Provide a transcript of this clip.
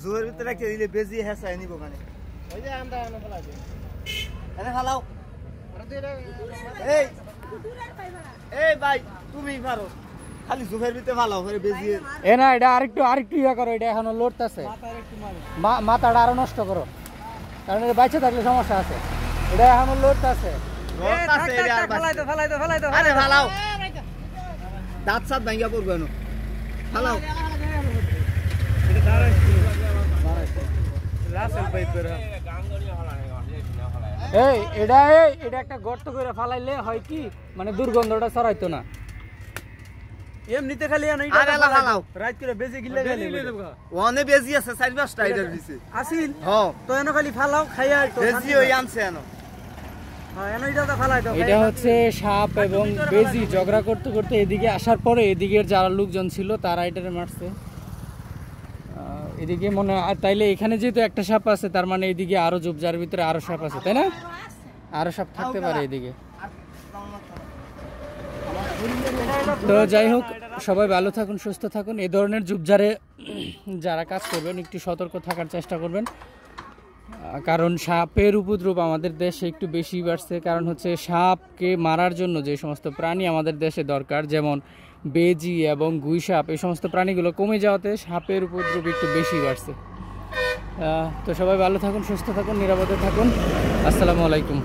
জুয়ের ভিতরে রাখতে দিলে বেজি হেসায় নিব মানে ওই যে আমরা এনে ফেলাই দিই এনে ফালাও এই এই ভাই তুমি পারো খালি জুয়ের ভিতরে ফালাও করে বেজি এ না এটা আরেকটু ইয়া করো এটা এখনো লড়তেছে মাথাটা আরো নষ্ট করো কারণ এটা বাইচে থাকলে সমস্যা আছে এটা এখনো লড়তেছে আরে ফালাও দাঁত সাত ভাঙ্গা পড়বে না ফালাও এই এটা একটা গর্ত করে ফালাইলে হয় কি মানে দুর্গন্ধটা ছড়াইতো না এমনিতে খালি আরে ফালাও রাত করে বেজে গিলে গেলে ওনে বেজি আছে 4-5টা এটার দিছে আসিল হ্যাঁ তো এনো খালি ফালাও খাইয়া বেজি ওই আনছে এনো এটা হচ্ছে সাপ এবং বেজি ঝগড়া করতে করতে এদিকে আসার পরে এদিকের যারা লোকজন ছিল তারা এটারে মারছে এদিকে মনে হয় তাইলে এখানে যেহেতু একটা সাপ আছে তার মানে এদিকে আরো ঝোপঝাড়ের ভিতরে আরো সাপ আছে তাই না আরো সাপ থাকতে পারে এদিকে তো যাই হোক সবাই ভালো থাকুন সুস্থ থাকুন এই ধরনের ঝোপঝাড়ে যারা কাজ করবেন একটু সতর্ক থাকার চেষ্টা করবেন কারণ সাপের উপদ্রব আমাদের দেশে একটু বেশি বাড়ছে কারণ হচ্ছে সাপকে মারার জন্য যে সমস্ত প্রাণী আমাদের দেশে দরকার যেমন বেজি এবং গুই সাপ এই সমস্ত প্রাণীগুলো কমে যাওয়াতে সাপের উপদ্রব একটু বেশি বাড়ছে তো সবাই ভালো থাকুন সুস্থ থাকুন নিরাপদে থাকুন আসসালামু আলাইকুম